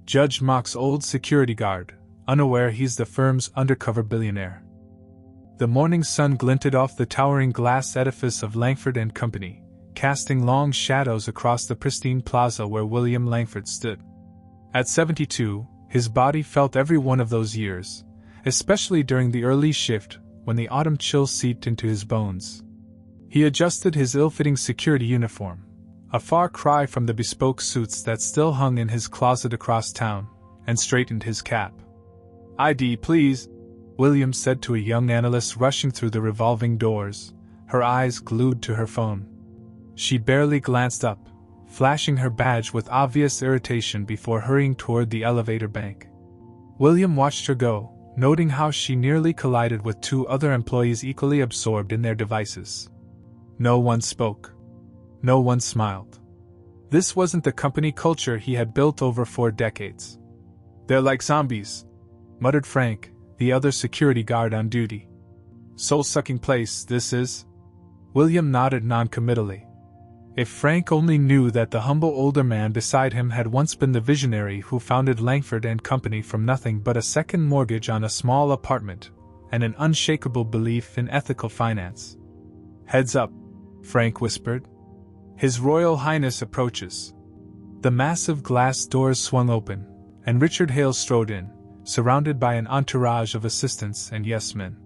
Judge mocks old security guard, unaware he's the firm's undercover billionaire. The morning sun glinted off the towering glass edifice of Langford and Company, casting long shadows across the pristine plaza where William Langford stood. At 72, his body felt every one of those years, especially during the early shift when the autumn chill seeped into his bones. He adjusted his ill-fitting security uniform, a far cry from the bespoke suits that still hung in his closet across town, and straightened his cap. "ID, please," William said to a young analyst rushing through the revolving doors, her eyes glued to her phone. She barely glanced up, flashing her badge with obvious irritation before hurrying toward the elevator bank. William watched her go, noting how she nearly collided with two other employees equally absorbed in their devices. No one spoke. No one smiled. This wasn't the company culture he had built over 4 decades. "They're like zombies," muttered Frank, the other security guard on duty. "Soul-sucking place, this is?" William nodded noncommittally. If Frank only knew that the humble older man beside him had once been the visionary who founded Langford and Company from nothing but a second mortgage on a small apartment, and an unshakable belief in ethical finance. "Heads up," Frank whispered. "His Royal Highness approaches." The massive glass doors swung open, and Richard Hale strode in, surrounded by an entourage of assistants and yes-men.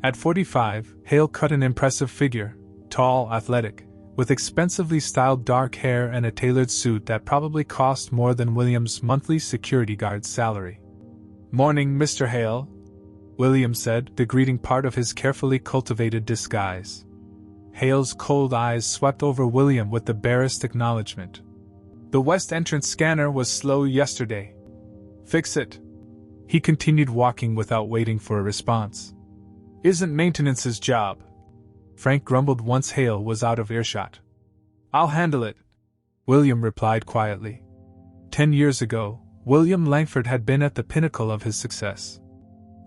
At 45, Hale cut an impressive figure, tall, athletic, with expensively styled dark hair and a tailored suit that probably cost more than William's monthly security guard's salary. "Morning, Mr. Hale," William said, the greeting part of his carefully cultivated disguise. Hale's cold eyes swept over William with the barest acknowledgement. "The west entrance scanner was slow yesterday. Fix it." He continued walking without waiting for a response. "Isn't maintenance's job," Frank grumbled once Hale was out of earshot. "I'll handle it," William replied quietly. 10 years ago, William Langford had been at the pinnacle of his success.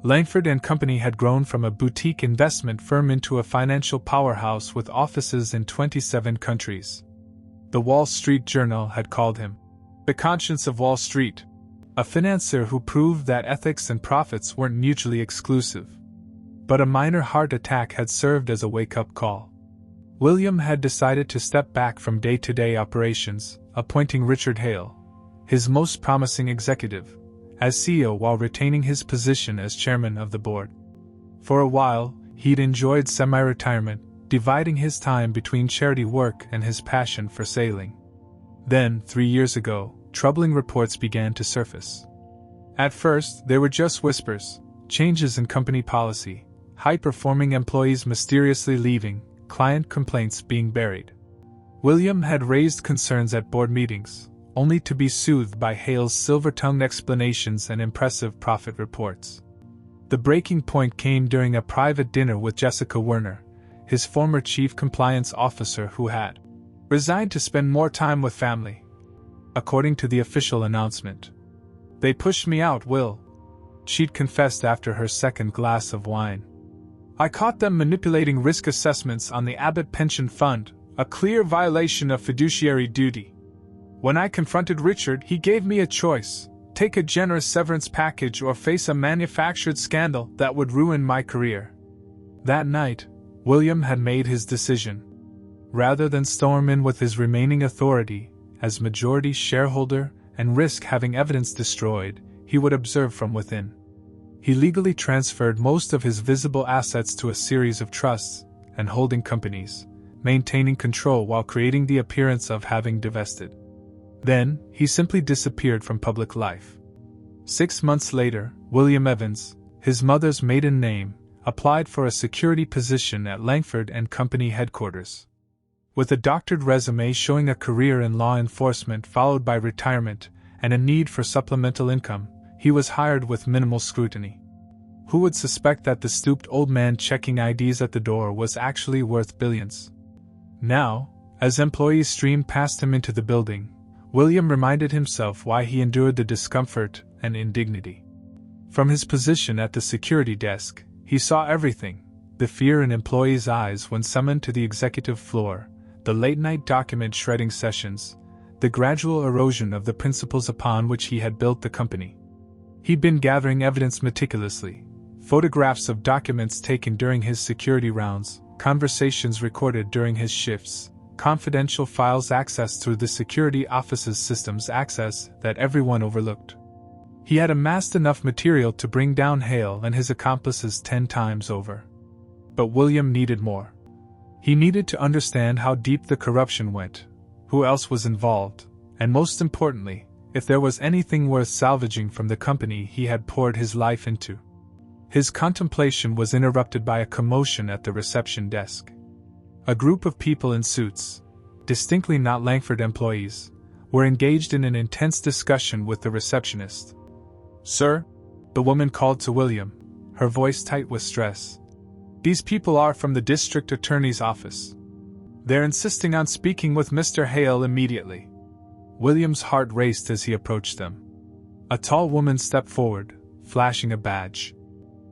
Langford and Company had grown from a boutique investment firm into a financial powerhouse with offices in 27 countries. The Wall Street Journal had called him the conscience of Wall Street, a financier who proved that ethics and profits weren't mutually exclusive. But a minor heart attack had served as a wake-up call. William had decided to step back from day-to-day operations, appointing Richard Hale, his most promising executive, as CEO while retaining his position as chairman of the board. For a while, he'd enjoyed semi-retirement, dividing his time between charity work and his passion for sailing. Then, 3 years ago, troubling reports began to surface. At first, they were just whispers, changes in company policy, high-performing employees mysteriously leaving, client complaints being buried. William had raised concerns at board meetings, only to be soothed by Hale's silver-tongued explanations and impressive profit reports. The breaking point came during a private dinner with Jessica Werner, his former chief compliance officer who had resigned to spend more time with family. According to the official announcement, "They pushed me out, Will," she'd confessed after her second glass of wine. "I caught them manipulating risk assessments on the Abbott pension fund, a clear violation of fiduciary duty. When I confronted Richard, he gave me a choice: take a generous severance package or face a manufactured scandal that would ruin my career." That night, William had made his decision. Rather than storm in with his remaining authority, as majority shareholder, and risk having evidence destroyed, he would observe from within. He legally transferred most of his visible assets to a series of trusts and holding companies, maintaining control while creating the appearance of having divested. Then, he simply disappeared from public life. 6 months later, William Evans, his mother's maiden name, applied for a security position at Langford and Company headquarters. With a doctored resume showing a career in law enforcement followed by retirement and a need for supplemental income, he was hired with minimal scrutiny. Who would suspect that the stooped old man checking IDs at the door was actually worth billions? Now, as employees streamed past him into the building, William reminded himself why he endured the discomfort and indignity. From his position at the security desk, he saw everything: the fear in employees' eyes when summoned to the executive floor, the late-night document shredding sessions, the gradual erosion of the principles upon which he had built the company. He'd been gathering evidence meticulously, photographs of documents taken during his security rounds, conversations recorded during his shifts, confidential files accessed through the security office's systems access that everyone overlooked. He had amassed enough material to bring down Hale and his accomplices 10 times over. But William needed more. He needed to understand how deep the corruption went, who else was involved, and most importantly, if there was anything worth salvaging from the company he had poured his life into. His contemplation was interrupted by a commotion at the reception desk. A group of people in suits, distinctly not Langford employees, were engaged in an intense discussion with the receptionist. "Sir," the woman called to William, her voice tight with stress. "These people are from the district attorney's office. They're insisting on speaking with Mr. Hale immediately." William's heart raced as he approached them. A tall woman stepped forward, flashing a badge.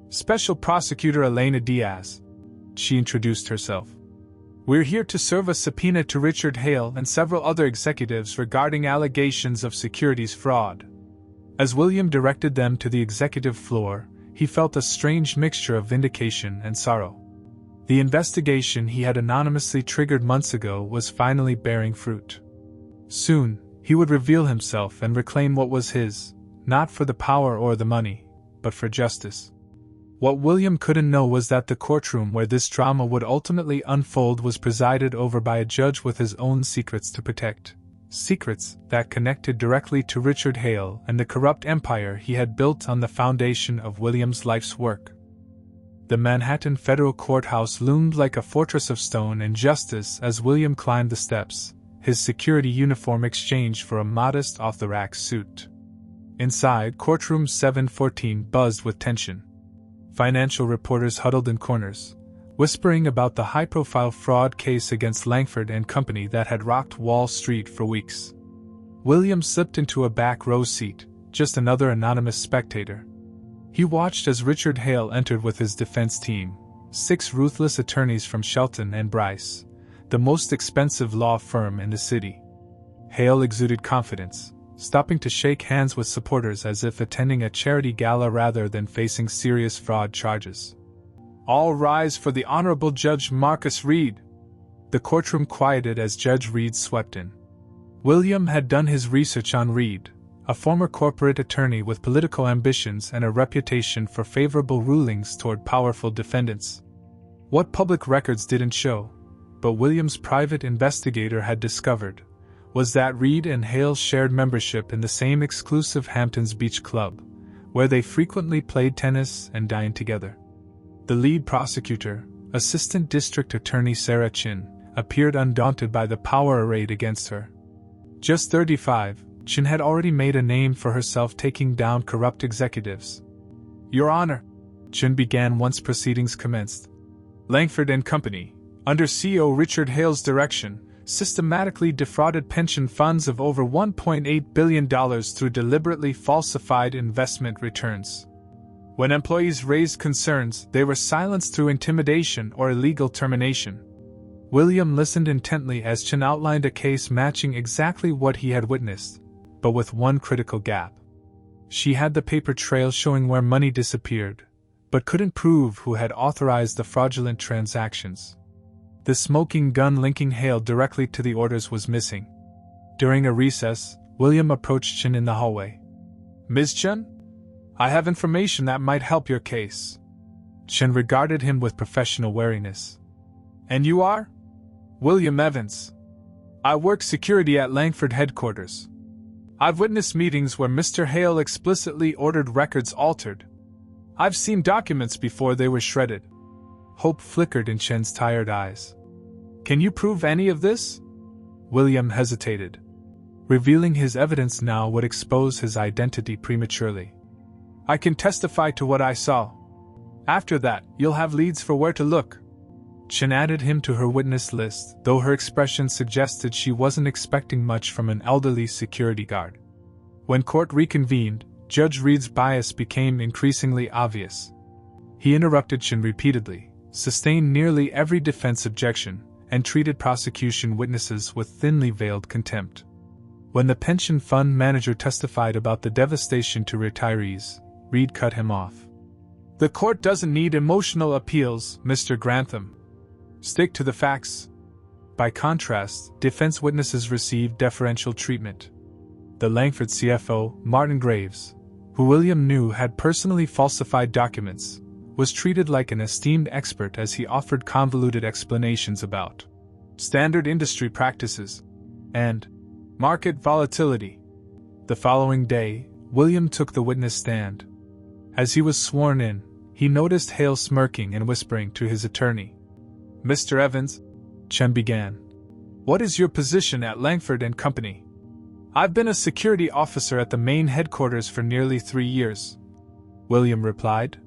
"Special Prosecutor Elena Diaz," she introduced herself. "We're here to serve a subpoena to Richard Hale and several other executives regarding allegations of securities fraud." As William directed them to the executive floor, he felt a strange mixture of vindication and sorrow. The investigation he had anonymously triggered months ago was finally bearing fruit. Soon, he would reveal himself and reclaim what was his, not for the power or the money, but for justice. What William couldn't know was that the courtroom where this drama would ultimately unfold was presided over by a judge with his own secrets to protect. Secrets that connected directly to Richard Hale and the corrupt empire he had built on the foundation of William's life's work. The Manhattan Federal Courthouse loomed like a fortress of stone and justice as William climbed the steps, his security uniform exchanged for a modest off-the-rack suit. Inside, Courtroom 714 buzzed with tension. Financial reporters huddled in corners, whispering about the high-profile fraud case against Langford and Company that had rocked Wall Street for weeks. William slipped into a back row seat, just another anonymous spectator. He watched as Richard Hale entered with his defense team, 6 ruthless attorneys from Shelton and Bryce, the most expensive law firm in the city. Hale exuded confidence, stopping to shake hands with supporters as if attending a charity gala rather than facing serious fraud charges. "All rise for the Honorable Judge Marcus Reed." The courtroom quieted as Judge Reed swept in. William had done his research on Reed, a former corporate attorney with political ambitions and a reputation for favorable rulings toward powerful defendants. What public records didn't show, but William's private investigator had discovered, was that Reed and Hale shared membership in the same exclusive Hamptons Beach Club, where they frequently played tennis and dined together. The lead prosecutor, Assistant District Attorney Sarah Chin, appeared undaunted by the power arrayed against her. Just 35, Chin had already made a name for herself taking down corrupt executives. "Your Honor," Chin began once proceedings commenced. "Langford and Company, under CEO Richard Hale's direction, systematically defrauded pension funds of over $1.8 billion through deliberately falsified investment returns. When employees raised concerns, they were silenced through intimidation or illegal termination." William listened intently as Chin outlined a case matching exactly what he had witnessed, but with one critical gap. She had the paper trail showing where money disappeared, but couldn't prove who had authorized the fraudulent transactions. The smoking gun linking Hale directly to the orders was missing. During a recess, William approached Chin in the hallway. "Ms. Chin? I have information that might help your case." Chin regarded him with professional wariness. "And you are?" "William Evans. I work security at Langford headquarters. I've witnessed meetings where Mr. Hale explicitly ordered records altered. I've seen documents before they were shredded." Hope flickered in Chin's tired eyes. "Can you prove any of this?" William hesitated. Revealing his evidence now would expose his identity prematurely. "I can testify to what I saw. After that, you'll have leads for where to look." Chin added him to her witness list, though her expression suggested she wasn't expecting much from an elderly security guard. When court reconvened, Judge Reed's bias became increasingly obvious. He interrupted Chin repeatedly, sustained nearly every defense objection, and treated prosecution witnesses with thinly veiled contempt. When the pension fund manager testified about the devastation to retirees, Reed cut him off. "The court doesn't need emotional appeals, Mr. Grantham. Stick to the facts." By contrast, defense witnesses received deferential treatment. The Langford CFO, Martin Graves, who William knew had personally falsified documents, was treated like an esteemed expert as he offered convoluted explanations about standard industry practices and market volatility. The following day, William took the witness stand. As he was sworn in, he noticed Hale smirking and whispering to his attorney. "Mr. Evans," Chen began, "what is your position at Langford and Company?" "I've been a security officer at the main headquarters for nearly 3 years," William replied.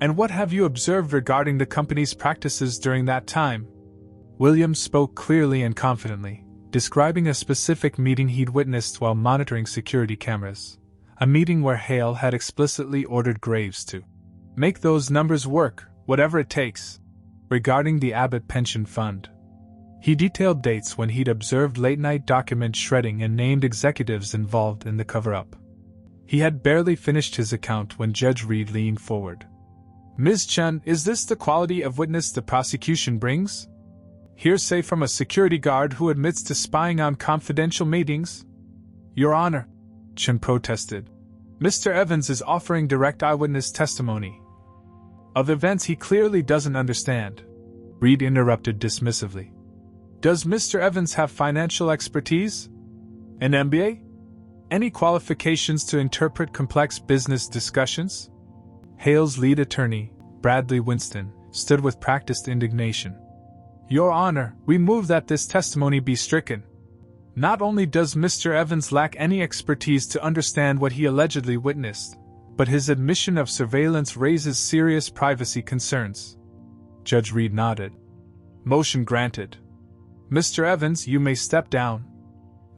"And what have you observed regarding the company's practices during that time?" William spoke clearly and confidently, describing a specific meeting he'd witnessed while monitoring security cameras, a meeting where Hale had explicitly ordered Graves to make those numbers work, whatever it takes. Regarding the Abbott Pension Fund, he detailed dates when he'd observed late-night document shredding and named executives involved in the cover-up. He had barely finished his account when Judge Reed leaned forward. "Ms. Chen, is this the quality of witness the prosecution brings? Hearsay from a security guard who admits to spying on confidential meetings?" "Your Honor," Chen protested, "Mr. Evans is offering direct eyewitness testimony of events he clearly doesn't understand." Reed interrupted dismissively. "Does Mr. Evans have financial expertise? An MBA? Any qualifications to interpret complex business discussions?" Hale's lead attorney, Bradley Winston, stood with practiced indignation. "Your Honor, we move that this testimony be stricken. Not only does Mr. Evans lack any expertise to understand what he allegedly witnessed, but his admission of surveillance raises serious privacy concerns." Judge Reed nodded. "Motion granted. Mr. Evans, you may step down.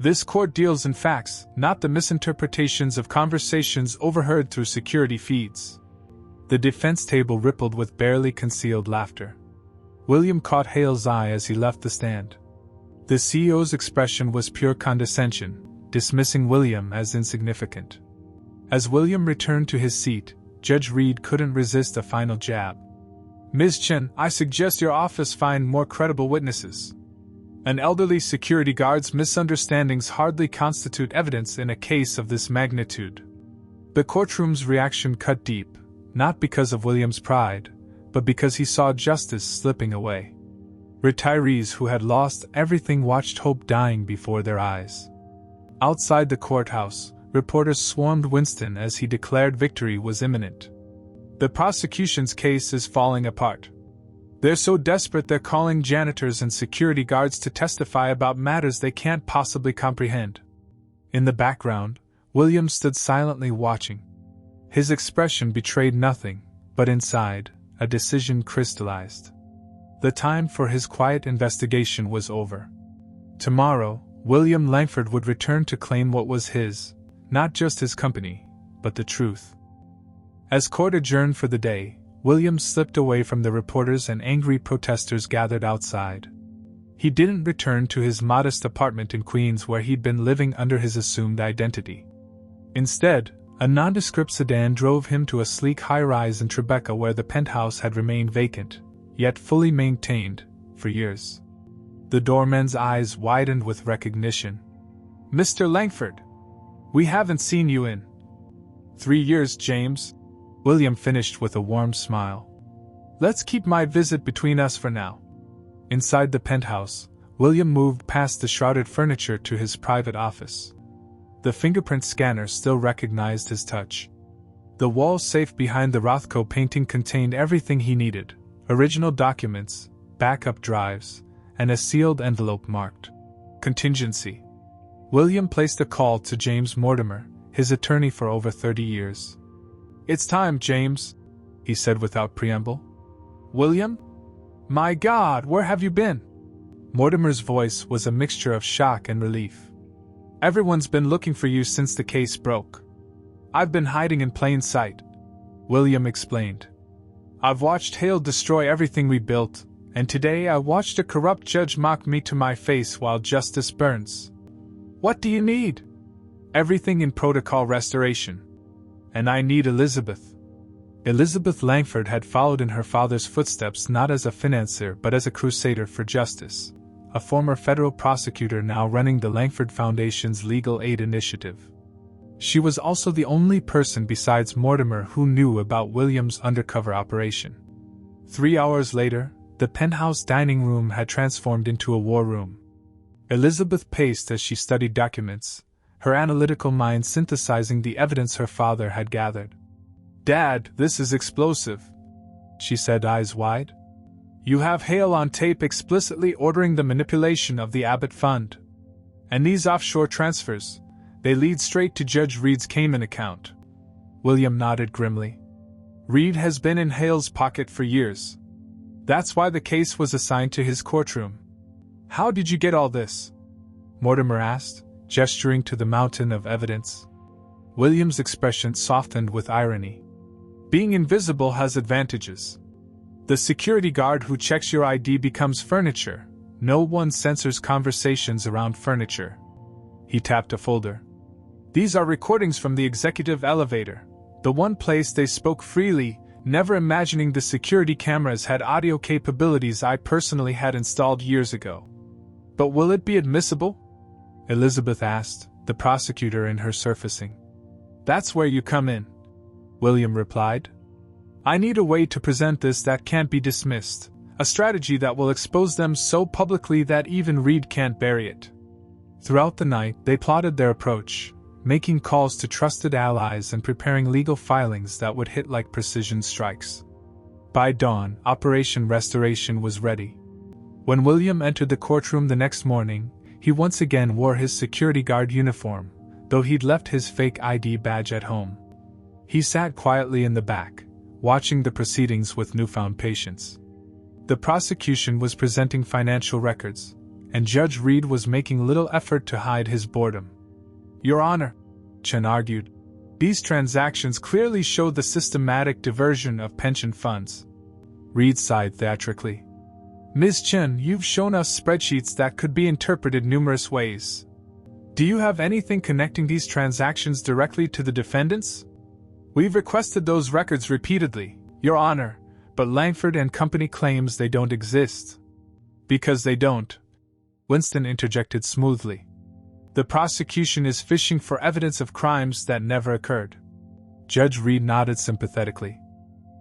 This court deals in facts, not the misinterpretations of conversations overheard through security feeds." The defense table rippled with barely concealed laughter. William caught Hale's eye as he left the stand. The CEO's expression was pure condescension, dismissing William as insignificant. As William returned to his seat, Judge Reed couldn't resist a final jab. "Ms. Chen, I suggest your office find more credible witnesses. An elderly security guard's misunderstandings hardly constitute evidence in a case of this magnitude." The courtroom's reaction cut deep, not because of William's pride, but because he saw justice slipping away. Retirees who had lost everything watched hope dying before their eyes. Outside the courthouse, reporters swarmed Winston as he declared victory was imminent. "The prosecution's case is falling apart. They're so desperate they're calling janitors and security guards to testify about matters they can't possibly comprehend." In the background, William stood silently watching. His expression betrayed nothing, but inside, a decision crystallized. The time for his quiet investigation was over. Tomorrow, William Langford would return to claim what was his, not just his company, but the truth. As court adjourned for the day, William slipped away from the reporters and angry protesters gathered outside. He didn't return to his modest apartment in Queens where he'd been living under his assumed identity. Instead, a nondescript sedan drove him to a sleek high-rise in Tribeca where the penthouse had remained vacant, yet fully maintained, for years. The doorman's eyes widened with recognition. "Mr. Langford! We haven't seen you in 3 years, James," William finished with a warm smile. "Let's keep my visit between us for now." Inside the penthouse, William moved past the shrouded furniture to his private office. The fingerprint scanner still recognized his touch. The wall safe behind the Rothko painting contained everything he needed: original documents, backup drives, and a sealed envelope marked contingency. William placed a call to James Mortimer, his attorney for over 30 years. "It's time, James," he said without preamble. "William? My God, where have you been?" Mortimer's voice was a mixture of shock and relief. "Everyone's been looking for you since the case broke. I've been hiding in plain sight," William explained. "I've watched Hale destroy everything we built, and today I watched a corrupt judge mock me to my face while justice burns." What do you need? Everything in protocol restoration. And I need Elizabeth. Elizabeth Langford had followed in her father's footsteps not as a financier but as a crusader for justice, a former federal prosecutor now running the Langford Foundation's legal aid initiative. She was also the only person besides Mortimer who knew about William's undercover operation. 3 hours later, the penthouse dining room had transformed into a war room. Elizabeth paced as she studied documents, her analytical mind synthesizing the evidence her father had gathered. "Dad, this is explosive," she said, eyes wide. "You have Hale on tape explicitly ordering the manipulation of the Abbott Fund. And these offshore transfers, they lead straight to Judge Reed's Cayman account." William nodded grimly. "Reed has been in Hale's pocket for years. That's why the case was assigned to his courtroom." "How did you get all this?" Mortimer asked, gesturing to the mountain of evidence. William's expression softened with irony. "Being invisible has advantages. The security guard who checks your ID becomes furniture. No one censors conversations around furniture." He tapped a folder. "These are recordings from the executive elevator, the one place they spoke freely, never imagining the security cameras had audio capabilities I personally had installed years ago." "But will it be admissible?" Elizabeth asked, the prosecutor in her surfacing. "That's where you come in," William replied. "I need a way to present this that can't be dismissed, a strategy that will expose them so publicly that even Reed can't bury it." Throughout the night, they plotted their approach, making calls to trusted allies and preparing legal filings that would hit like precision strikes. By dawn, Operation Restoration was ready. When William entered the courtroom the next morning, he once again wore his security guard uniform, though he'd left his fake ID badge at home. He sat quietly in the back, watching the proceedings with newfound patience. The prosecution was presenting financial records, and Judge Reed was making little effort to hide his boredom. "Your Honor," Chen argued, "these transactions clearly show the systematic diversion of pension funds." Reed sighed theatrically. "Ms. Chen, you've shown us spreadsheets that could be interpreted numerous ways. Do you have anything connecting these transactions directly to the defendants?" "We've requested those records repeatedly, Your Honor, but Langford and Company claims they don't exist." "Because they don't," Winston interjected smoothly. "The prosecution is fishing for evidence of crimes that never occurred." Judge Reed nodded sympathetically.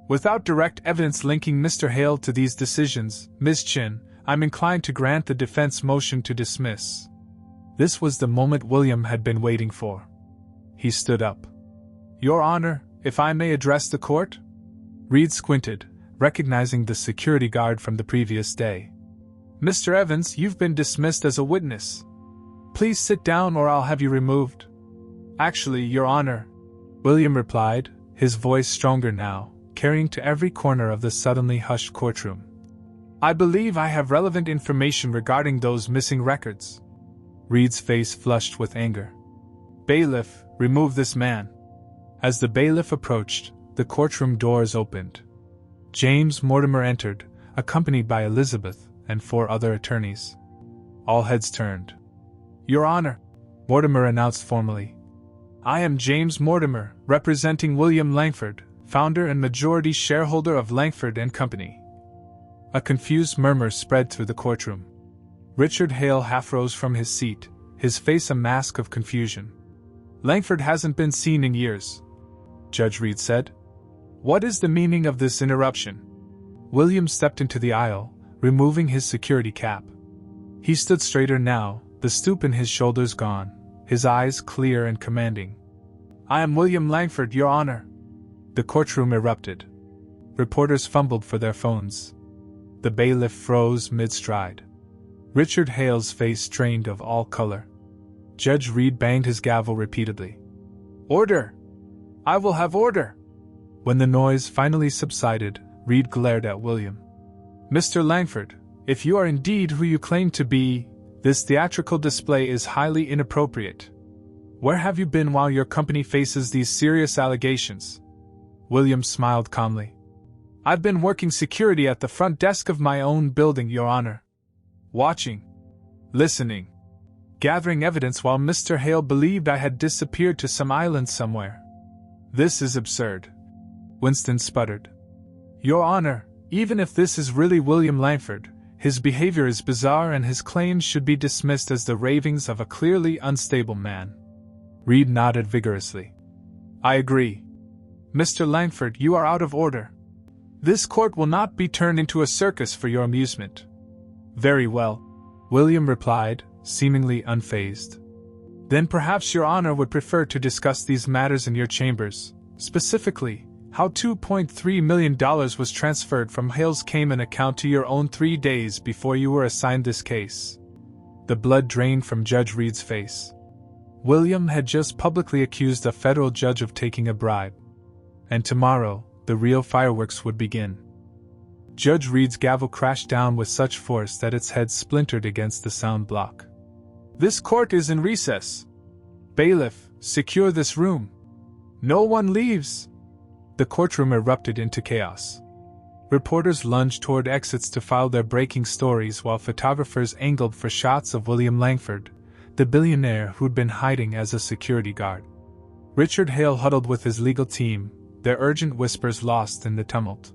"Without direct evidence linking Mr. Hale to these decisions, Ms. Chin, I'm inclined to grant the defense motion to dismiss." This was the moment William had been waiting for. He stood up. "Your Honor, if I may address the court?" Reed squinted, recognizing the security guard from the previous day. "Mr. Evans, you've been dismissed as a witness. Please sit down or I'll have you removed." "Actually, Your Honor," William replied, his voice stronger now, carrying to every corner of the suddenly hushed courtroom. "I believe I have relevant information regarding those missing records." Reed's face flushed with anger. "Bailiff, remove this man." As the bailiff approached, the courtroom doors opened. James Mortimer entered, accompanied by Elizabeth and 4 other attorneys. All heads turned. "Your Honor," Mortimer announced formally, "I am James Mortimer, representing William Langford, founder and majority shareholder of Langford and Company." A confused murmur spread through the courtroom. Richard Hale half rose from his seat, his face a mask of confusion. "Langford hasn't been seen in years," Judge Reed said. "What is the meaning of this interruption?" William stepped into the aisle, removing his security cap. He stood straighter now, the stoop in his shoulders gone, his eyes clear and commanding. "I am William Langford, Your Honor." The courtroom erupted. Reporters fumbled for their phones. The bailiff froze mid-stride. Richard Hale's face drained of all color. Judge Reed banged his gavel repeatedly. "Order! I will have order!" When the noise finally subsided, Reed glared at William. "Mr. Langford, if you are indeed who you claim to be, this theatrical display is highly inappropriate. Where have you been while your company faces these serious allegations?" William smiled calmly. "I've been working security at the front desk of my own building, Your Honor. Watching. Listening." gathering evidence while Mr. Hale believed I had disappeared to some island somewhere. This is absurd. Winston sputtered. Your Honor, even if this is really William Langford, his behavior is bizarre and his claims should be dismissed as the ravings of a clearly unstable man. Reed nodded vigorously. I agree. Mr. Langford, you are out of order. This court will not be turned into a circus for your amusement. Very well, William replied, seemingly unfazed. Then perhaps Your Honor would prefer to discuss these matters in your chambers, specifically, how $2.3 million was transferred from Hale's Cayman account to your own 3 days before you were assigned this case. The blood drained from Judge Reed's face. William had just publicly accused a federal judge of taking a bribe. And tomorrow, the real fireworks would begin. Judge Reed's gavel crashed down with such force that its head splintered against the sound block. This court is in recess. Bailiff, secure this room. No one leaves. The courtroom erupted into chaos. Reporters lunged toward exits to file their breaking stories while photographers angled for shots of William Langford, the billionaire who'd been hiding as a security guard. Richard Hale huddled with his legal team, their urgent whispers lost in the tumult.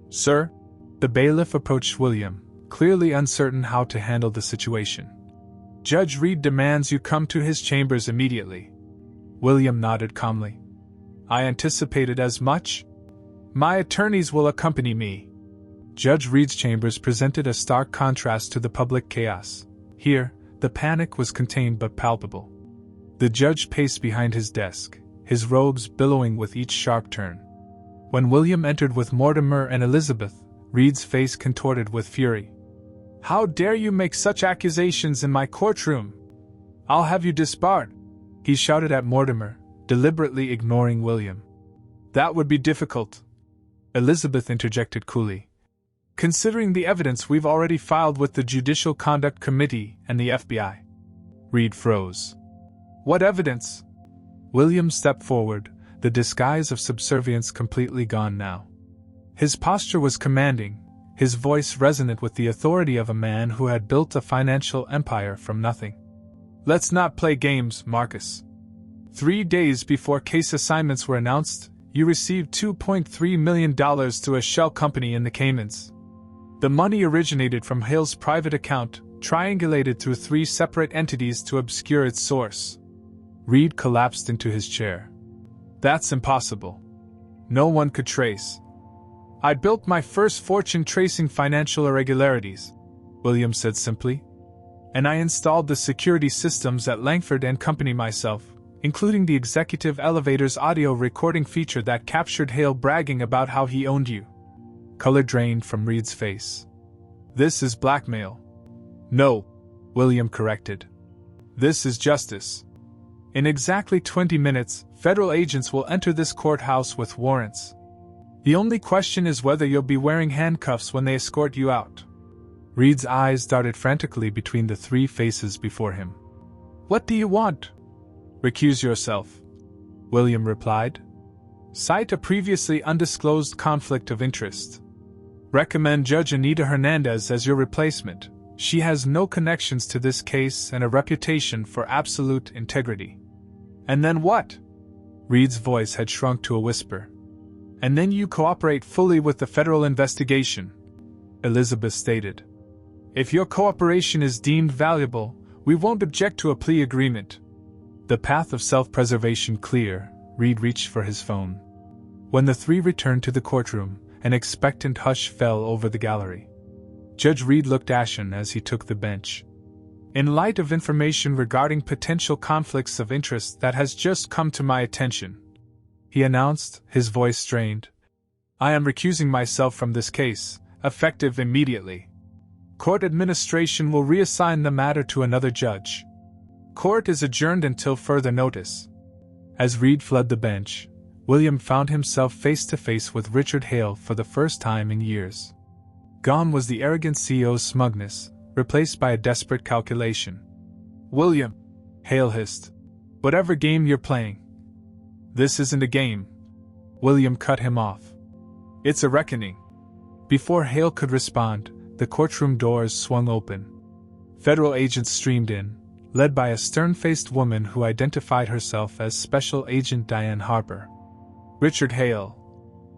Sir? The bailiff approached William, clearly uncertain how to handle the situation. Judge Reed demands you come to his chambers immediately. William nodded calmly. I anticipated as much. My attorneys will accompany me. Judge Reed's chambers presented a stark contrast to the public chaos. Here, the panic was contained but palpable. The judge paced behind his desk, his robes billowing with each sharp turn. When William entered with Mortimer and Elizabeth, Reed's face contorted with fury. How dare you make such accusations in my courtroom? I'll have you disbarred, he shouted at Mortimer, deliberately ignoring William. That would be difficult, Elizabeth interjected coolly. Considering the evidence we've already filed with the Judicial Conduct Committee and the FBI. Reed froze. What evidence? William stepped forward, the disguise of subservience completely gone now. His posture was commanding, his voice resonant with the authority of a man who had built a financial empire from nothing. Let's not play games, Marcus. 3 days before case assignments were announced, you received $2.3 million to a shell company in the Caymans. The money originated from Hale's private account, triangulated through 3 separate entities to obscure its source. Reed collapsed into his chair. That's impossible. No one could trace. I built my first fortune tracing financial irregularities, William said simply. And I installed the security systems at Langford and Company myself, including the executive elevator's audio recording feature that captured Hale bragging about how he owned you. Color drained from Reed's face. This is blackmail. No, William corrected. This is justice. In exactly 20 minutes, federal agents will enter this courthouse with warrants. The only question is whether you'll be wearing handcuffs when they escort you out. Reed's eyes darted frantically between the 3 faces before him. What do you want? Recuse yourself, William replied. Cite a previously undisclosed conflict of interest. Recommend Judge Anita Hernandez as your replacement. She has no connections to this case and a reputation for absolute integrity. And then what? Reed's voice had shrunk to a whisper. And then you cooperate fully with the federal investigation, Elizabeth stated. If your cooperation is deemed valuable, we won't object to a plea agreement. The path of self-preservation clear, Reed reached for his phone. When the 3 returned to the courtroom, an expectant hush fell over the gallery. Judge Reed looked ashen as he took the bench. In light of information regarding potential conflicts of interest that has just come to my attention, he announced, his voice strained, I am recusing myself from this case, effective immediately. Court administration will reassign the matter to another judge. Court is adjourned until further notice. As Reed fled the bench, William found himself face to face with Richard Hale for the first time in years. Gone was the arrogant CEO's smugness, replaced by a desperate calculation. William, Hale hissed, whatever game you're playing. This isn't a game. William cut him off. It's a reckoning. Before Hale could respond, the courtroom doors swung open. Federal agents streamed in, led by a stern-faced woman who identified herself as Special Agent Diane Harper. "Richard Hale,"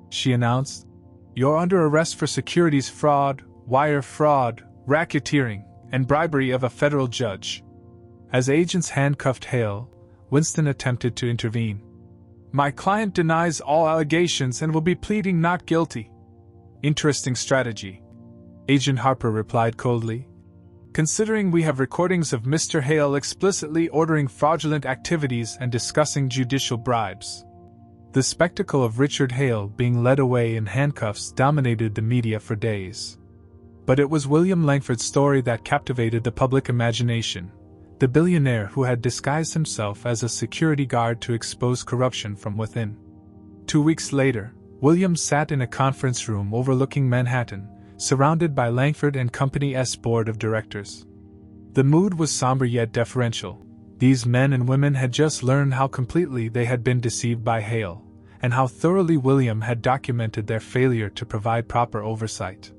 she announced, "you're under arrest for securities fraud, wire fraud, racketeering, and bribery of a federal judge." As agents handcuffed Hale, Winston attempted to intervene. "My client denies all allegations and will be pleading not guilty." "Interesting strategy," Agent Harper replied coldly. "Considering we have recordings of Mr. Hale explicitly ordering fraudulent activities and discussing judicial bribes." The spectacle of Richard Hale being led away in handcuffs dominated the media for days. But it was William Langford's story that captivated the public imagination, the billionaire who had disguised himself as a security guard to expose corruption from within. 2 weeks later, William sat in a conference room overlooking Manhattan, surrounded by Langford and Company's board of directors. The mood was somber yet deferential. These men and women had just learned how completely they had been deceived by Hale, and how thoroughly William had documented their failure to provide proper oversight.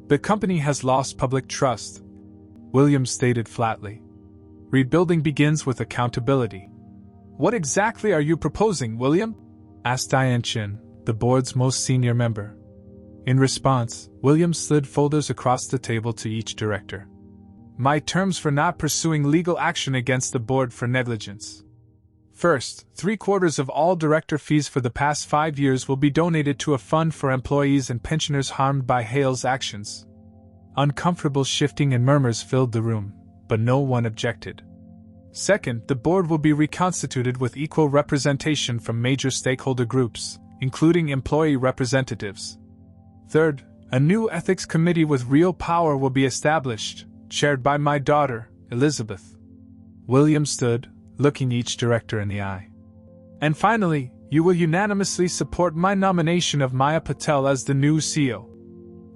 "The company has lost public trust," William stated flatly. "Rebuilding begins with accountability." "What exactly are you proposing, William?" asked Diane Chin, the board's most senior member. In response, William slid folders across the table to each director. "My terms for not pursuing legal action against the board for negligence. First, 3/4 of all director fees for the past 5 years will be donated to a fund for employees and pensioners harmed by Hale's actions." Uncomfortable shifting and murmurs filled the room, but no one objected. "Second, the board will be reconstituted with equal representation from major stakeholder groups, including employee representatives. Third, a new ethics committee with real power will be established, chaired by my daughter, Elizabeth." William stood, looking each director in the eye. "And finally, you will unanimously support my nomination of Maya Patel as the new CEO."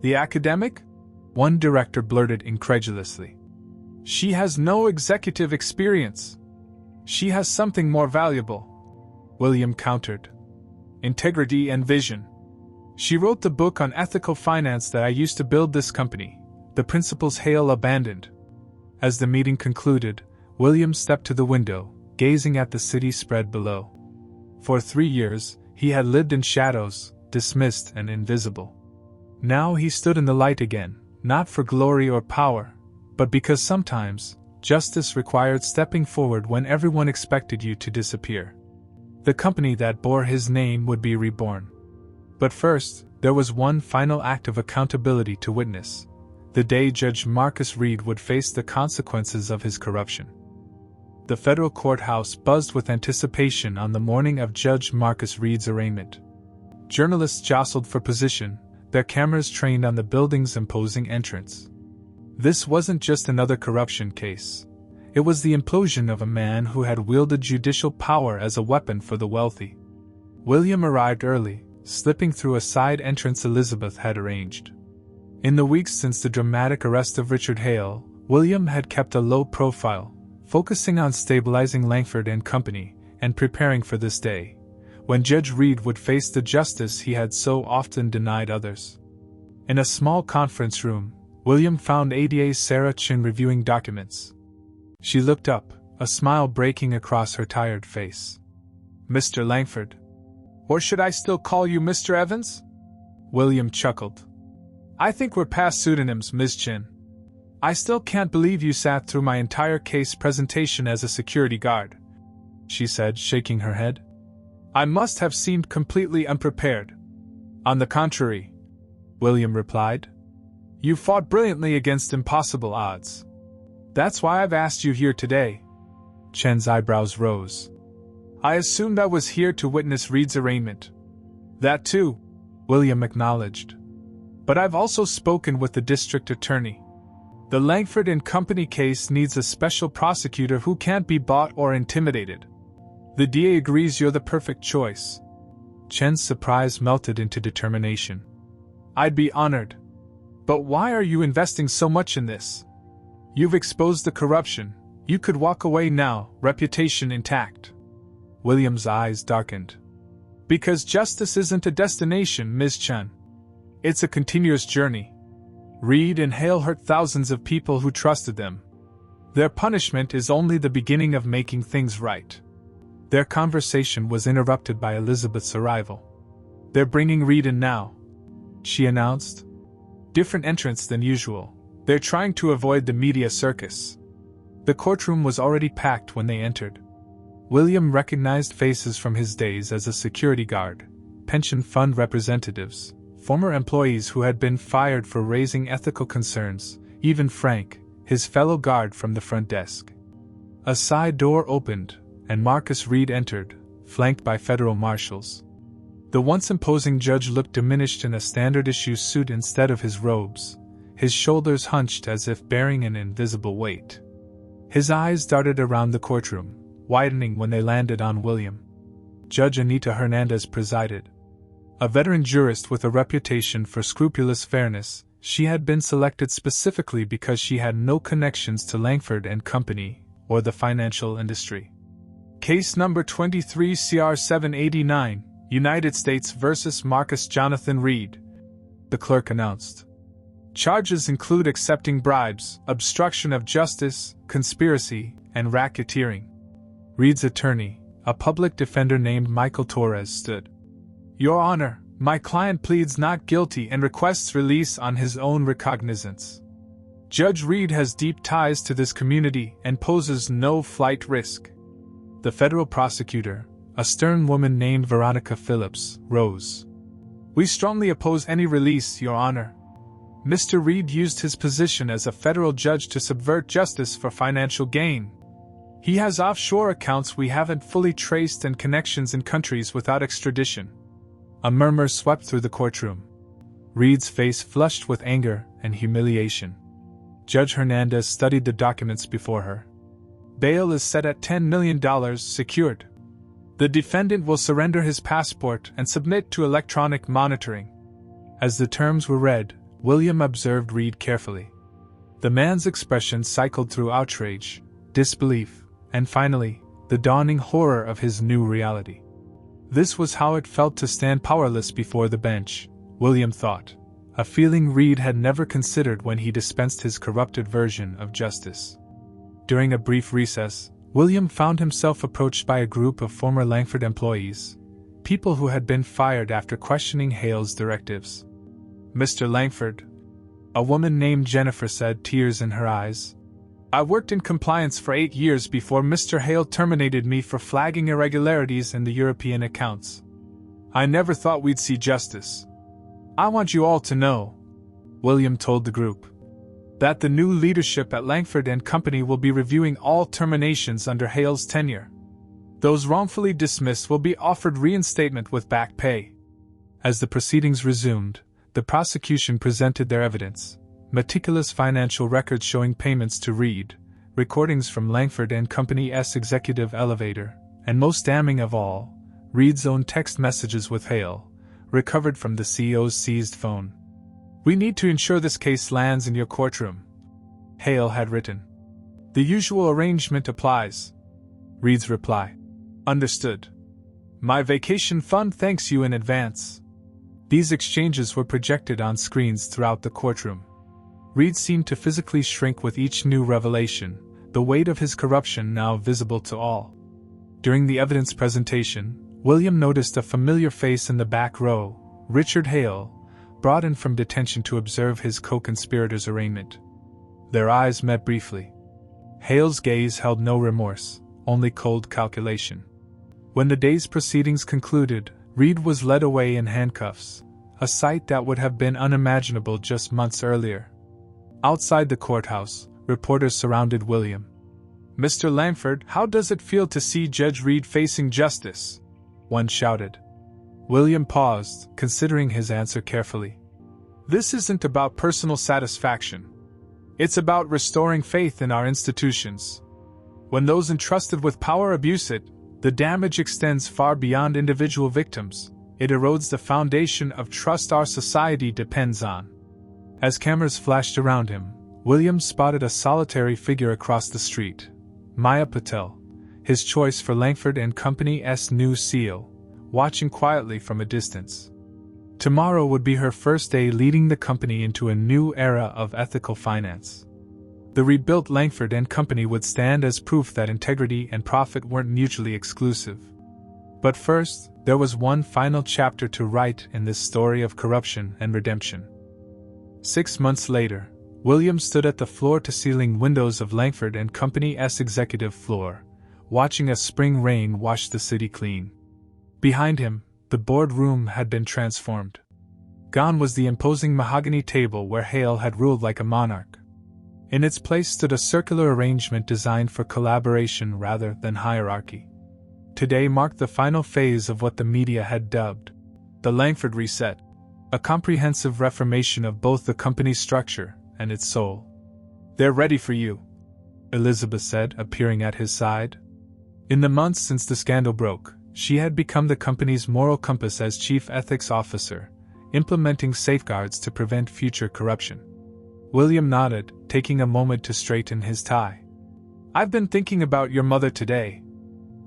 "The academic?" one director blurted incredulously. "She has no executive experience." "She has something more valuable," William countered. "Integrity and vision. She wrote the book on ethical finance that I used to build this company, the principles Hale abandoned." As the meeting concluded, William stepped to the window, gazing at the city spread below. For 3 years, he had lived in shadows, dismissed and invisible. Now he stood in the light again, not for glory or power, but because sometimes, justice required stepping forward when everyone expected you to disappear. The company that bore his name would be reborn. But first, there was one final act of accountability to witness: the day Judge Marcus Reed would face the consequences of his corruption. The federal courthouse buzzed with anticipation on the morning of Judge Marcus Reed's arraignment. Journalists jostled for position, their cameras trained on the building's imposing entrance. This wasn't just another corruption case. It was the implosion of a man who had wielded judicial power as a weapon for the wealthy. William arrived early, slipping through a side entrance Elizabeth had arranged. In the weeks since the dramatic arrest of Richard Hale, William had kept a low profile, focusing on stabilizing Langford and Company, and preparing for this day, when Judge Reed would face the justice he had so often denied others. In a small conference room, William found ADA Sarah Chin reviewing documents. She looked up, a smile breaking across her tired face. "Mr. Langford. Or should I still call you Mr. Evans?" William chuckled. "I think we're past pseudonyms, Ms. Chin. I still can't believe you sat through my entire case presentation as a security guard," she said, shaking her head. "I must have seemed completely unprepared." "On the contrary," William replied. "You fought brilliantly against impossible odds. That's why I've asked you here today." Chen's eyebrows rose. "I assumed I was here to witness Reed's arraignment." "That too," William acknowledged. "But I've also spoken with the district attorney. The Langford and Company case needs a special prosecutor who can't be bought or intimidated. The DA agrees you're the perfect choice." Chen's surprise melted into determination. "I'd be honored. But why are you investing so much in this? You've exposed the corruption. You could walk away now, reputation intact." William's eyes darkened. "Because justice isn't a destination, Ms. Chen. It's a continuous journey. Reed and Hale hurt thousands of people who trusted them. Their punishment is only the beginning of making things right. Their conversation was interrupted by Elizabeth's arrival. They're bringing Reed in now, she announced. Different entrance than usual. They're trying to avoid the media circus. The courtroom was already packed when they entered. William recognized faces from his days as a security guard, pension fund representatives, former employees who had been fired for raising ethical concerns, even Frank, his fellow guard from the front desk. A side door opened, and Marcus Reed entered, flanked by federal marshals. The once imposing judge looked diminished in a standard-issue suit instead of his robes, his shoulders hunched as if bearing an invisible weight. His eyes darted around the courtroom, widening when they landed on William. Judge Anita Hernandez presided. A veteran jurist with a reputation for scrupulous fairness, she had been selected specifically because she had no connections to Langford and Company or the financial industry. Case number 23 CR 789, United States versus Marcus Jonathan Reed, the clerk announced. Charges include accepting bribes, obstruction of justice, conspiracy, and racketeering. Reed's attorney, a public defender named Michael Torres, stood. Your Honor, my client pleads not guilty and requests release on his own recognizance. Judge Reed has deep ties to this community and poses no flight risk. The federal prosecutor, a stern woman named Veronica Phillips, rose. We strongly oppose any release, Your Honor. Mr. Reed used his position as a federal judge to subvert justice for financial gain. He has offshore accounts we haven't fully traced and connections in countries without extradition. A murmur swept through the courtroom. Reed's face flushed with anger and humiliation. Judge Hernandez studied the documents before her. Bail is set at $10 million secured. The defendant will surrender his passport and submit to electronic monitoring. As the terms were read, William observed Reed carefully. The man's expression cycled through outrage, disbelief, and finally, the dawning horror of his new reality. This was how it felt to stand powerless before the bench, William thought, a feeling Reed had never considered when he dispensed his corrupted version of justice. During a brief recess, William found himself approached by a group of former Langford employees, people who had been fired after questioning Hale's directives. Mr. Langford, a woman named Jennifer said, tears in her eyes. I worked in compliance for 8 years before Mr. Hale terminated me for flagging irregularities in the European accounts. I never thought we'd see justice. I want you all to know, William told the group, that the new leadership at Langford and Company will be reviewing all terminations under Hale's tenure. Those wrongfully dismissed will be offered reinstatement with back pay. As the proceedings resumed, the prosecution presented their evidence, meticulous financial records showing payments to Reed, recordings from Langford and Company's executive elevator, and most damning of all, Reed's own text messages with Hale, recovered from the CEO's seized phone. We need to ensure this case lands in your courtroom, Hale had written. The usual arrangement applies. Reed's reply. Understood. My vacation fund thanks you in advance. These exchanges were projected on screens throughout the courtroom. Reed seemed to physically shrink with each new revelation, the weight of his corruption now visible to all. During the evidence presentation, William noticed a familiar face in the back row, Richard Hale, brought in from detention to observe his co-conspirator's arraignment. Their eyes met briefly. Hale's gaze held no remorse, only cold calculation. When the day's proceedings concluded, Reed was led away in handcuffs, a sight that would have been unimaginable just months earlier. Outside the courthouse, reporters surrounded William. Mr. Langford, how does it feel to see Judge Reed facing justice? One shouted. William paused, considering his answer carefully. This isn't about personal satisfaction. It's about restoring faith in our institutions. When those entrusted with power abuse it, the damage extends far beyond individual victims. It erodes the foundation of trust our society depends on. As cameras flashed around him, William spotted a solitary figure across the street. Maya Patel, his choice for Langford and Company's new CEO, watching quietly from a distance. Tomorrow would be her first day leading the company into a new era of ethical finance. The rebuilt Langford and Company would stand as proof that integrity and profit weren't mutually exclusive. But first, there was one final chapter to write in this story of corruption and redemption. 6 months later, William stood at the floor-to-ceiling windows of Langford and Company's executive floor, watching a spring rain wash the city clean. Behind him, the boardroom had been transformed. Gone was the imposing mahogany table where Hale had ruled like a monarch. In its place stood a circular arrangement designed for collaboration rather than hierarchy. Today marked the final phase of what the media had dubbed the Langford Reset, a comprehensive reformation of both the company's structure and its soul. "They're ready for you," Elizabeth said, appearing at his side. In the months since the scandal broke, she had become the company's moral compass as chief ethics officer, implementing safeguards to prevent future corruption. William nodded, taking a moment to straighten his tie. "I've been thinking about your mother today.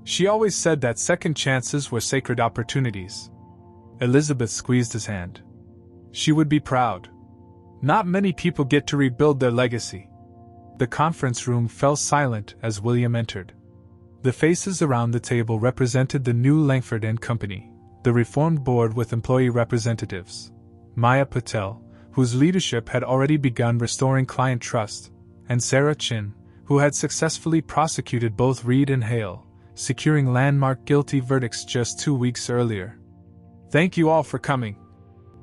She always said that second chances were sacred opportunities." Elizabeth squeezed his hand. "She would be proud. Not many people get to rebuild their legacy." The conference room fell silent as William entered. The faces around the table represented the new Langford and Company, the reformed board with employee representatives, Maya Patel, whose leadership had already begun restoring client trust, and Sarah Chin, who had successfully prosecuted both Reed and Hale, securing landmark guilty verdicts just 2 weeks earlier. "Thank you all for coming,"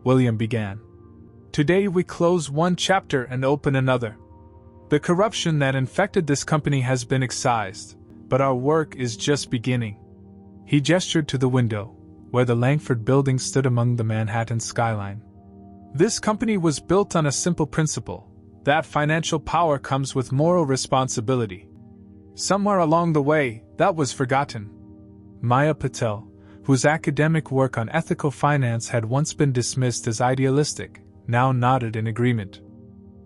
William began. "Today we close one chapter and open another. The corruption that infected this company has been excised, but our work is just beginning." He gestured to the window, where the Langford building stood among the Manhattan skyline. "This company was built on a simple principle, that financial power comes with moral responsibility. Somewhere along the way, that was forgotten." Maya Patel, whose academic work on ethical finance had once been dismissed as idealistic, now nodded in agreement.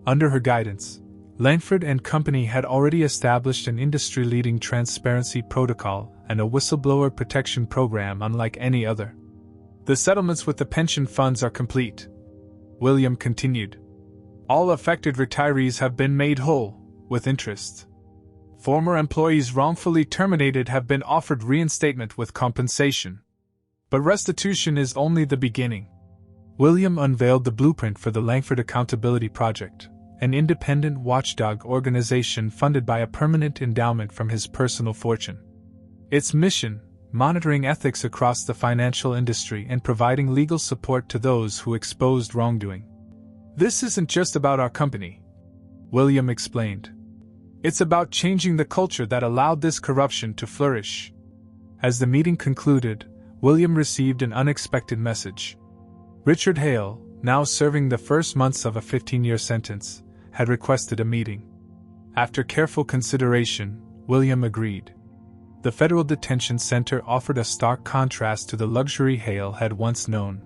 Under her guidance, Langford and Company had already established an industry-leading transparency protocol and a whistleblower protection program unlike any other. "The settlements with the pension funds are complete," William continued. "All affected retirees have been made whole, with interest. Former employees wrongfully terminated have been offered reinstatement with compensation. But restitution is only the beginning." William unveiled the blueprint for the Langford Accountability Project, an independent watchdog organization funded by a permanent endowment from his personal fortune. Its mission, monitoring ethics across the financial industry and providing legal support to those who exposed wrongdoing. "This isn't just about our company," William explained. "It's about changing the culture that allowed this corruption to flourish." As the meeting concluded, William received an unexpected message. Richard Hale, now serving the first months of a 15-year sentence, had requested a meeting. After careful consideration, William agreed. The Federal Detention Center offered a stark contrast to the luxury Hale had once known.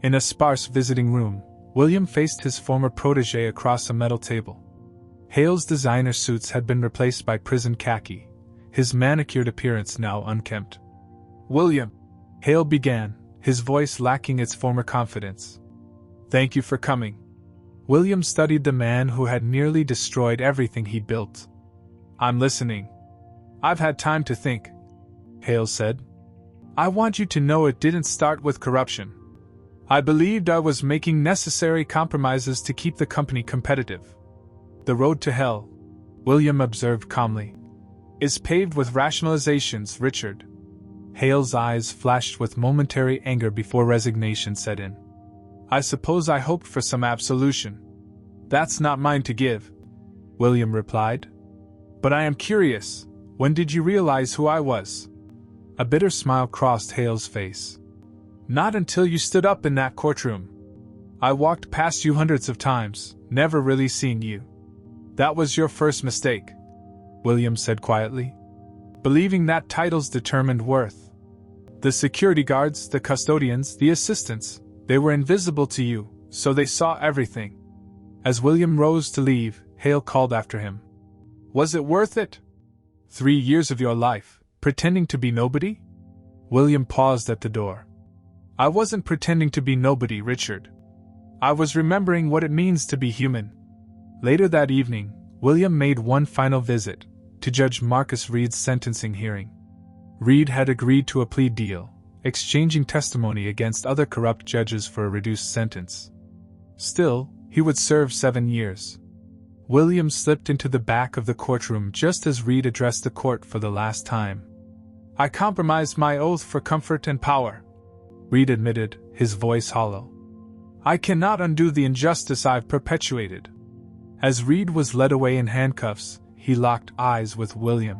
In a sparse visiting room, William faced his former protege across a metal table. Hale's designer suits had been replaced by prison khaki, his manicured appearance now unkempt. "William," Hale began, his voice lacking its former confidence. "Thank you for coming." William studied the man who had nearly destroyed everything he built. "I'm listening. I've had time to think," Hale said. "I want you to know it didn't start with corruption. I believed I was making necessary compromises to keep the company competitive. The road to hell," William observed calmly, "is paved with rationalizations, Richard." Hale's eyes flashed with momentary anger before resignation set in. "I suppose I hoped for some absolution." "That's not mine to give," William replied. "But I am curious, when did you realize who I was?" A bitter smile crossed Hale's face. "Not until you stood up in that courtroom. I walked past you hundreds of times, never really seeing you. That was your first mistake," William said quietly. "Believing that titles determined worth. The security guards, the custodians, the assistants, they were invisible to you, so they saw everything." As William rose to leave, Hale called after him. "Was it worth it? 3 years of your life, pretending to be nobody?" William paused at the door. "I wasn't pretending to be nobody, Richard. I was remembering what it means to be human." Later that evening, William made one final visit, to Judge Marcus Reed's sentencing hearing. Reed had agreed to a plea deal, exchanging testimony against other corrupt judges for a reduced sentence. Still, he would serve 7 years. William slipped into the back of the courtroom just as Reed addressed the court for the last time. "I compromised my oath for comfort and power," Reed admitted, his voice hollow. "I cannot undo the injustice I've perpetuated." As Reed was led away in handcuffs, he locked eyes with William.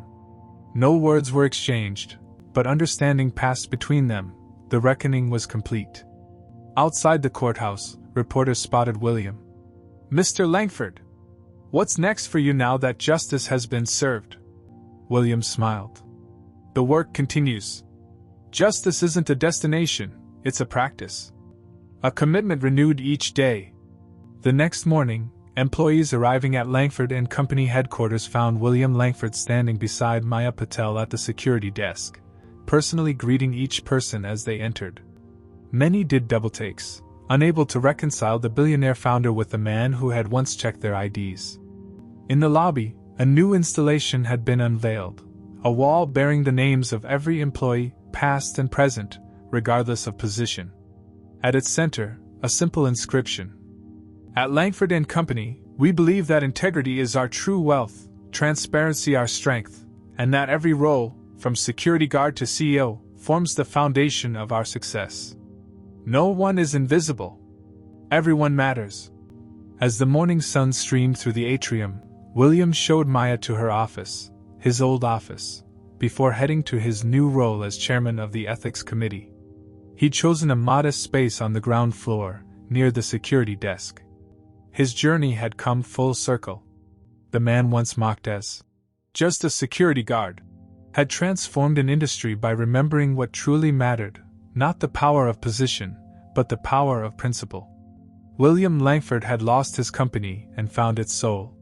No words were exchanged, but understanding passed between them. The reckoning was complete. Outside the courthouse, reporters spotted William. "Mr. Langford, what's next for you now that justice has been served?" William smiled. "The work continues. Justice isn't a destination, it's a practice. A commitment renewed each day." The next morning, employees arriving at Langford and Company headquarters found William Langford standing beside Maya Patel at the security desk, personally greeting each person as they entered. Many did double takes, unable to reconcile the billionaire founder with the man who had once checked their IDs. In the lobby, a new installation had been unveiled, a wall bearing the names of every employee, past and present, regardless of position. At its center, a simple inscription. "At Langford and Company, we believe that integrity is our true wealth, transparency our strength, and that every role, from security guard to CEO, forms the foundation of our success. No one is invisible. Everyone matters." As the morning sun streamed through the atrium, William showed Maya to her office, his old office, before heading to his new role as chairman of the Ethics Committee. He'd chosen a modest space on the ground floor, near the security desk. His journey had come full circle. The man once mocked as just a security guard had transformed an industry by remembering what truly mattered, not the power of position, but the power of principle. William Langford had lost his company and found its soul.